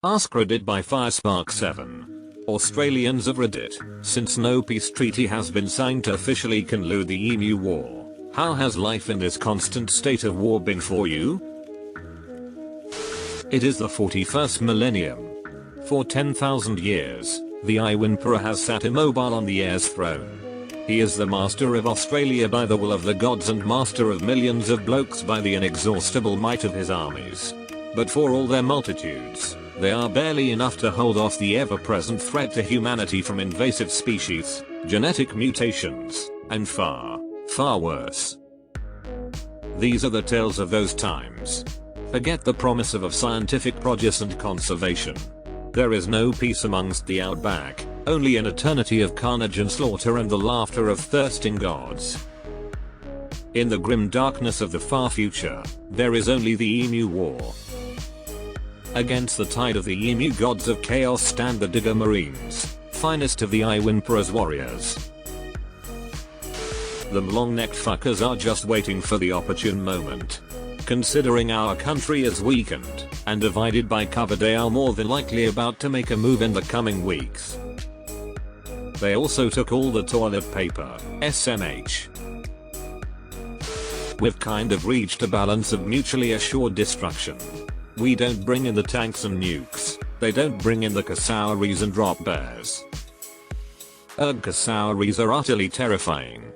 AskReddit by Firespark 7. Australians of Reddit, since no peace treaty has been signed to officially conclude the Emu War, how has life in this constant state of war been for you? It is the 41st millennium. For 10,000 years, the Emperor has sat immobile on the heir's throne. He is the master of Australia by the will of the gods and master of millions of blokes by the inexhaustible might of his armies. But for all their multitudes, they are barely enough to hold off the ever-present threat to humanity from invasive species, genetic mutations, and far, far worse. These are the tales of those times. Forget the promise of scientific progress and conservation. There is no peace amongst the outback, only an eternity of carnage and slaughter and the laughter of thirsting gods. In the grim darkness of the far future, there is only the Emu War. Against the tide of the Emu gods of chaos stand the Digger Marines, finest of the Emperor's warriors. Them long-necked fuckers are just waiting for the opportune moment. Considering our country is weakened and divided by cover, they are more than likely about to make a move in the coming weeks. They also took all the toilet paper, SMH. We've kind of reached a balance of mutually assured destruction. We don't bring in the tanks and nukes, they don't bring in the Kasauries and drop bears. Kasauries are utterly terrifying.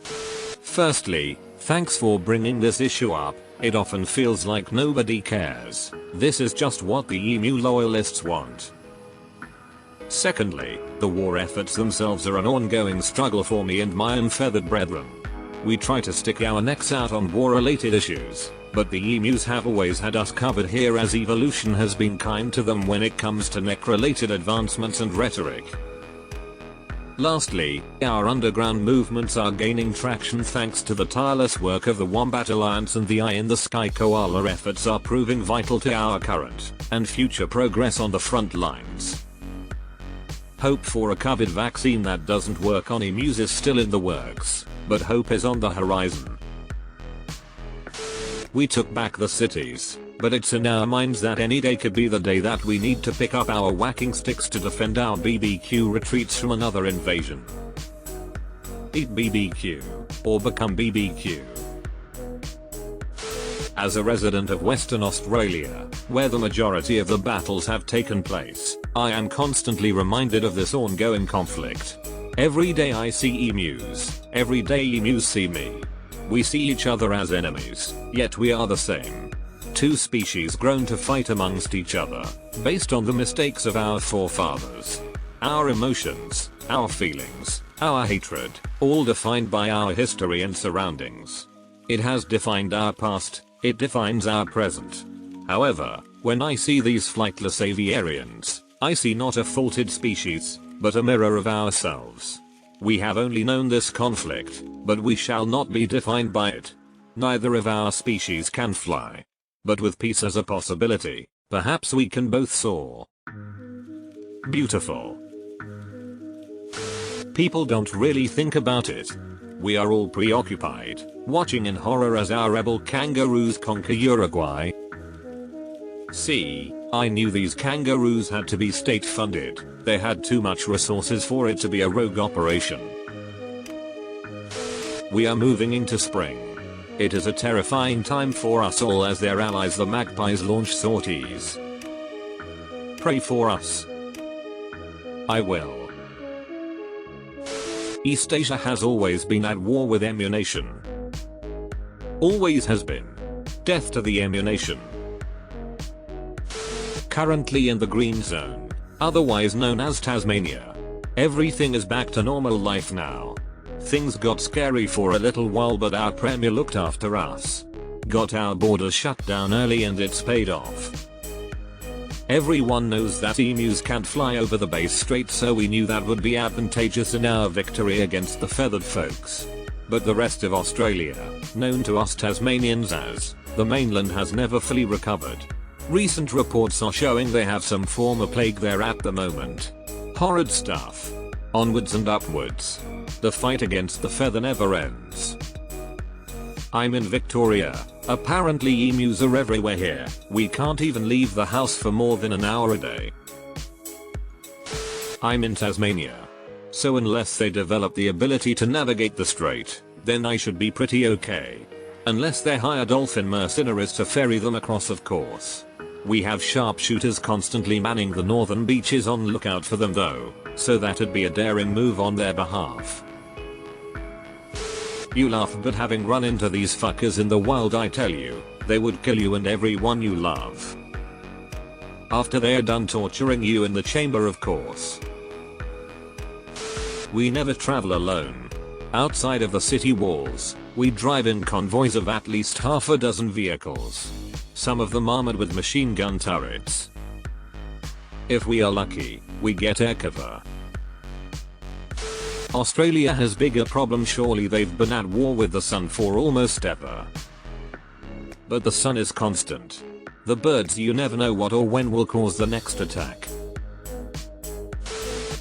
Firstly, thanks for bringing this issue up. It often feels like nobody cares. This is just what the Emu loyalists want. Secondly, the war efforts themselves are an ongoing struggle for me and my unfeathered brethren. We try to stick our necks out on war-related issues, but the emus have always had us covered here as evolution has been kind to them when it comes to neck-related advancements and rhetoric. Lastly, our underground movements are gaining traction thanks to the tireless work of the Wombat Alliance, and the Eye in the Sky Koala efforts are proving vital to our current and future progress on the front lines. Hope for a COVID vaccine that doesn't work on emus is still in the works, but hope is on the horizon. We took back the cities, but it's in our minds that any day could be the day that we need to pick up our whacking sticks to defend our BBQ retreats from another invasion. Eat BBQ, or become BBQ. As a resident of Western Australia, where the majority of the battles have taken place, I am constantly reminded of this ongoing conflict. Every day I see emus, every day emus see me. We see each other as enemies, yet we are the same. Two species grown to fight amongst each other, based on the mistakes of our forefathers. Our emotions, our feelings, our hatred, all defined by our history and surroundings. It has defined our past, it defines our present. However, when I see these flightless aviarians, I see not a faulted species, but a mirror of ourselves. We have only known this conflict, but we shall not be defined by it. Neither of our species can fly. But with peace as a possibility, perhaps we can both soar. Beautiful. People don't really think about it. We are all preoccupied, watching in horror as our rebel kangaroos conquer Uruguay. See, I knew these kangaroos had to be state funded. They had too much resources for it to be a rogue operation. We are moving into spring. It is a terrifying time for us all as their allies the magpies launch sorties. Pray for us. I will. East Asia has always been at war with emunation. Always has been. Death to the emunation. Currently in the green zone, otherwise known as Tasmania. Everything is back to normal life now. Things got scary for a little while, but our premier looked after us. Got our borders shut down early and it's paid off. Everyone knows that emus can't fly over the Bass Strait, so we knew that would be advantageous in our victory against the feathered folks. But the rest of Australia, known to us Tasmanians as the mainland, has never fully recovered. Recent reports are showing they have some form of plague there at the moment. Horrid stuff. Onwards and upwards. The fight against the feather never ends. I'm in Victoria, Apparently emus are everywhere here. We can't even leave the house for more than an hour a day. I'm in Tasmania. So unless they develop the ability to navigate the strait, then I should be pretty okay. Unless they hire dolphin mercenaries to ferry them across, of course. We have sharpshooters constantly manning the northern beaches on lookout for them though, so that'd be a daring move on their behalf. You laugh, but having run into these fuckers in the wild, I tell you, they would kill you and everyone you love. After they're done torturing you in the chamber, of course. We never travel alone. Outside of the city walls, we drive in convoys of at least half a dozen vehicles. Some of them armored with machine gun turrets. If we are lucky, we get air cover. Australia has bigger problems. Surely they've been at war with the sun for almost ever. But the sun is constant. The birds, you never know what or when will cause the next attack.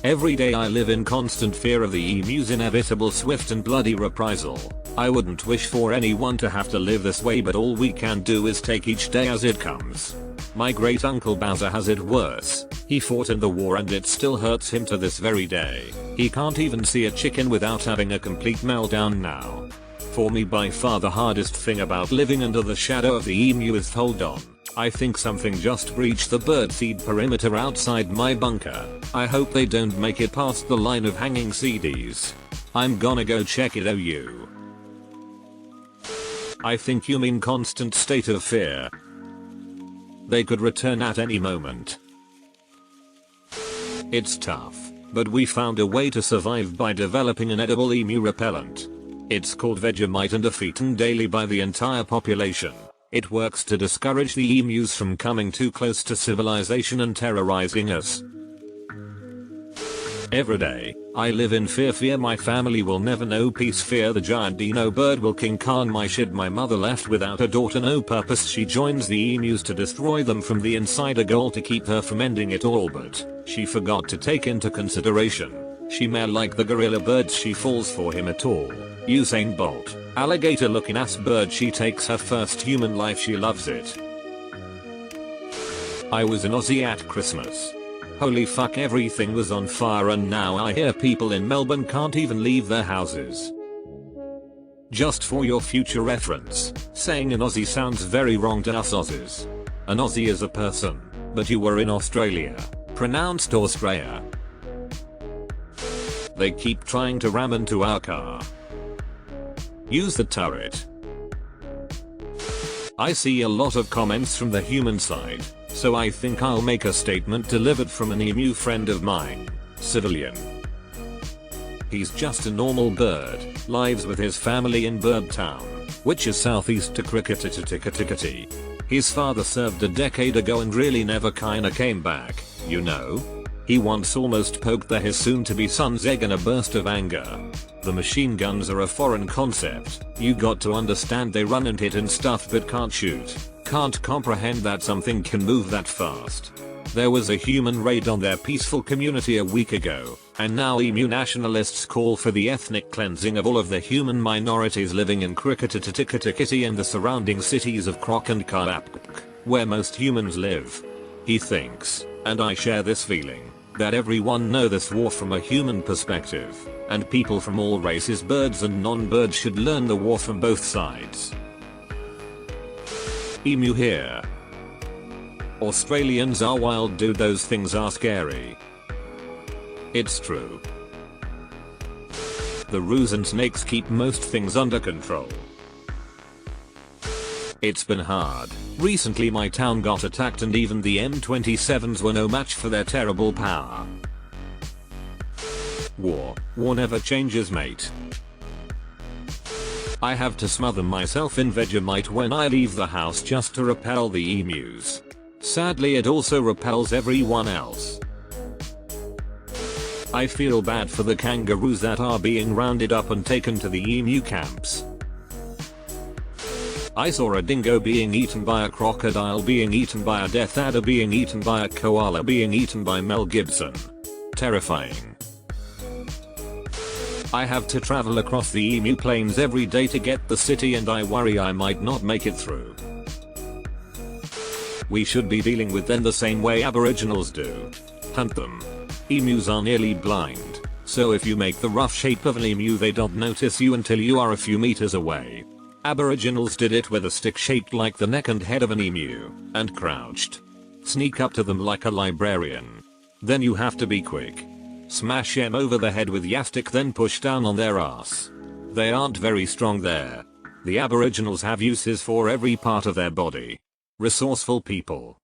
Every day I live in constant fear of the emu's inevitable swift and bloody reprisal. I wouldn't wish for anyone to have to live this way, but all we can do is take each day as it comes. My great uncle Bowser has it worse. He fought in the war and it still hurts him to this very day. He can't even see a chicken without having a complete meltdown now. For me, by far the hardest thing about living under the shadow of the emu is, hold on, I think something just breached the birdseed perimeter outside my bunker. I hope they don't make it past the line of hanging CDs. I'm gonna go check it. OU. I think you mean constant state of fear. They could return at any moment. It's tough, but we found a way to survive by developing an edible emu repellent. It's called Vegemite and are eaten daily by the entire population. It works to discourage the emus from coming too close to civilization and terrorizing us. Every day, I live in fear my family will never know peace, fear the giant dino bird will King Khan my shit, my mother left without a daughter, no purpose, she joins the emus to destroy them from the inside, a goal to keep her from ending it all, but she forgot to take into consideration she may like the gorilla birds, she falls for him at all. Usain Bolt, alligator looking ass bird, she takes her first human life, she loves it. I was in Aussie at Christmas. Holy fuck, everything was on fire and now I hear people in Melbourne can't even leave their houses. Just for your future reference, saying an Aussie sounds very wrong to us Aussies. An Aussie is a person, but you were in Australia, pronounced Australia. They keep trying to ram into our car. Use the turret. I see a lot of comments from the human side, so I think I'll make a statement delivered from an emu friend of mine, civilian. He's just a normal bird, lives with his family in Birdtown, which is southeast to Crickety. His father served a decade ago and really never kinda came back, you know? He once almost poked his soon-to-be son's egg in a burst of anger. The machine guns are a foreign concept, you got to understand they run and hit and stuff but can't shoot. Can't comprehend that something can move that fast. There was a human raid on their peaceful community a week ago, and now emu nationalists call for the ethnic cleansing of all of the human minorities living in Crickety and the surrounding cities of Croc and Karapuk, where most humans live. He thinks, and I share this feeling, that everyone know this war from a human perspective, and people from all races, birds and non-birds, should learn the war from both sides. Emu here. Australians are wild, dude, those things are scary. It's true. The roos and snakes keep most things under control. It's been hard. Recently my town got attacked and even the M27s were no match for their terrible power. War never changes, mate. I have to smother myself in Vegemite when I leave the house just to repel the emus. Sadly it also repels everyone else. I feel bad for the kangaroos that are being rounded up and taken to the emu camps. I saw a dingo being eaten by a crocodile, being eaten by a death adder, being eaten by a koala, being eaten by Mel Gibson. Terrifying. I have to travel across the emu plains every day to get the city and I worry I might not make it through. We should be dealing with them the same way aboriginals do. Hunt them. Emus are nearly blind, so if you make the rough shape of an emu they don't notice you until you are a few meters away. Aboriginals did it with a stick shaped like the neck and head of an emu, and crouched. Sneak up to them like a librarian. Then you have to be quick. Smash them over the head with your stick, then push down on their ass. They aren't very strong there. The aboriginals have uses for every part of their body. Resourceful people.